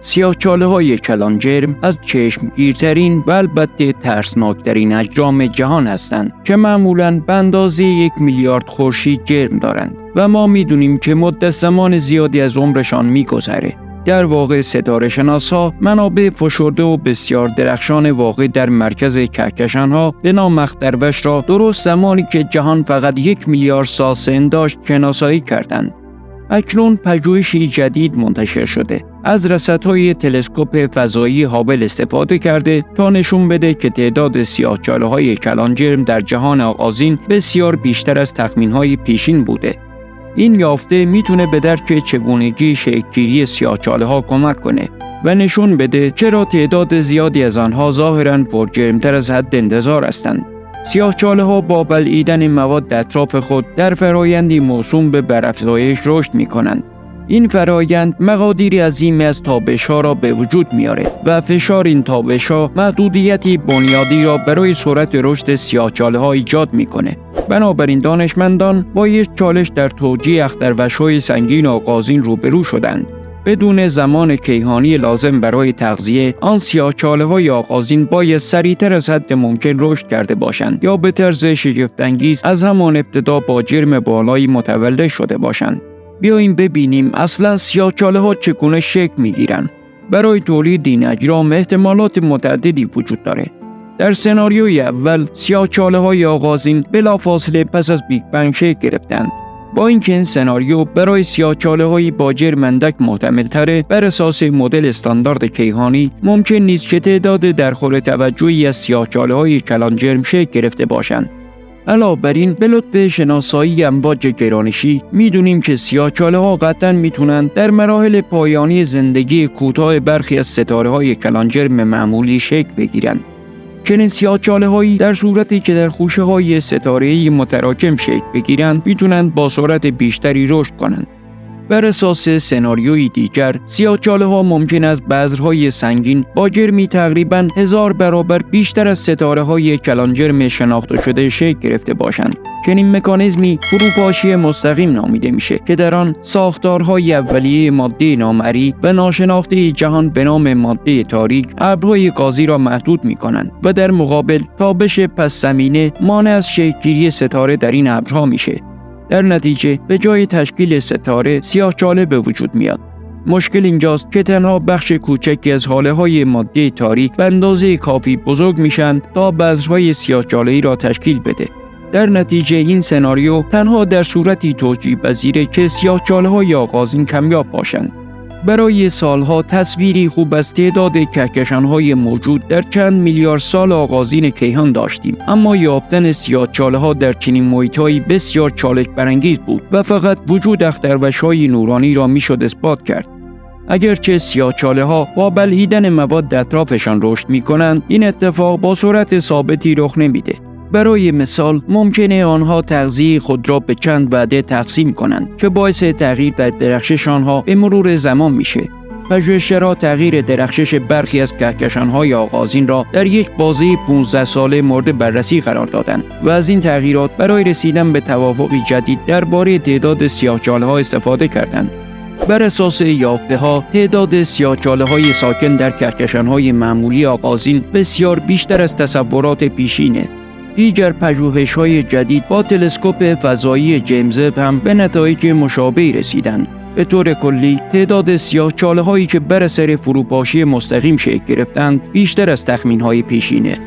سیاه‌چاله‌های کلانجرم از چشمگیرترین و البته ترسناکترین اجرام جهان هستند که معمولاً به اندازه 1 میلیارد خورشید جرم دارند و ما می‌دونیم که مدت زمان زیادی از عمرشان می‌گذره. در واقع ستاره‌شناس‌ها منابع فشرده و بسیار درخشان واقع در مرکز کهکشان‌ها به نام اختروش را درست زمانی که جهان فقط 1 میلیارد سال سن داشت شناسایی کردند. اکنون پژوهشی جدید منتشر شده. از رصدهای تلسکوپ فضایی هابل استفاده کرده تا نشون بده که تعداد سیاه‌چاله‌های کلانجرم در جهان آغازین بسیار بیشتر از تخمین‌های پیشین بوده. این یافته میتونه به درک چگونگی شکل‌گیری سیاه‌چاله‌ها کمک کنه و نشون بده چرا تعداد زیادی از آنها ظاهراً پرجرم‌تر از حد انتظار هستند. سیاه‌چاله‌ها با بلعیدن مواد اطراف خود در فرایندی موسوم به برافزایش رشد می‌کنند. این فرایند مقادیری عظیمی از تابش‌ها را به وجود میاره و فشار این تابش‌ها محدودیتی بنیادی را برای سرعت رشد سیاه‌چاله‌ها ایجاد میکنه. بنابراین دانشمندان با یک چالش در توجیه اختروش‌های سنگین آغازین روبرو شدند. بدون زمان کیهانی لازم برای تغذیه، آن سیاه‌چاله‌های آغازین باید سریعتر از حد ممکن رشد کرده باشند یا به طرز شگفت‌انگیز از همان ابتدا با جرم بالایی متولد شده باشند. بیاییم ببینیم اصلا سیاه‌چاله‌ها چگونه شکل می‌گیرند. برای تولید این اجرام احتمالات متعددی وجود داره. در سناریوی اول سیاه‌چاله‌های آغازین بلافاصله پس از بیگ بنگ شکل گرفتند. با اینکه این سناریو برای سیاه‌چاله‌های با جرم اندک محتمل‌تره، بر اساس مدل استاندارد کیهانی ممکن نیست که تعداد در خور توجهی از سیاه‌چاله‌های کلانجرم شکل گرفته باشند. علاوه بر این به لطف شناسایی امواج گرانشی میدونیم که سیاه‌چاله‌ها قطعاً میتونن در مراحل پایانی زندگی کوتاه برخی از ستاره‌های کلانجرم معمولی شکل بگیرن. چنین سیاه‌چاله‌هایی در صورتی که در خوشه‌های ستاره‌ای متراکم شکل بگیرند میتونند با سرعت بیشتری رشد کنند. بر اساس سناریوی دیگر، سیاه‌چاله‌ها ممکن است بذرهای سنگین با جرمی تقریباً 1000 برابر بیشتر از ستاره‌های کلانجرم شناخته شده شکل گرفته باشند. چنین مکانیزمی فروپاشی مستقیم نامیده میشه که در آن ساختارهای اولیه ماده نامری و ناشناخته جهان به نام ماده تاریک ابرهای گازی را محدود میکنند و در مقابل تابش پس زمینه مانع از شکل‌گیری ستاره در این ابرها میشه. در نتیجه به جای تشکیل ستاره سیاه‌چاله به وجود میاد. مشکل اینجاست که تنها بخش کوچکی از هاله‌های ماده تاریک به اندازه کافی بزرگ میشن تا بذرهای سیاه‌چاله‌ای را تشکیل بده. در نتیجه این سناریو تنها در صورتی توجیه پذیره که سیاه‌چاله‌های آغازین کمیاب باشند. برای سالها تصویری خوب از تعداد کهکشان‌های موجود در چند میلیارد سال آغازین کیهان داشتیم، اما یافتن سیاه‌چاله‌ها در چنین محیط‌هایی بسیار چالش برانگیز بود و فقط وجود اختروش‌های نورانی را میشد اثبات کرد. اگرچه سیاه‌چاله‌ها با بلعیدن مواد اطرافشان رشد می‌کنند، این اتفاق با سرعت ثابتی رخ نمیده. برای مثال ممکنه آنها تغذیه خود را به چند وعده تقسیم کنند که باعث تغییر در درخشش آنها به مرور زمان میشه. پژوهشگرها تغییر درخشش برخی از کهکشان‌های آغازین را در یک بازه 15 ساله مورد بررسی قرار دادند و از این تغییرات برای رسیدن به توافقی جدید درباره تعداد سیاه‌چاله‌ها استفاده کردند. بر اساس یافته‌ها تعداد سیاه‌چاله‌های ساکن در کهکشان‌های معمولی آغازین بسیار بیشتر از تصورات پیشینه. دیگر پژوهش‌های جدید با تلسکوپ فضایی جیمز وب هم به نتایج مشابهی رسیدند. به طور کلی تعداد سیاه‌چاله‌هایی که بر اثر فروپاشی مستقیم شکل گرفتند بیشتر از تخمین‌های پیشینه.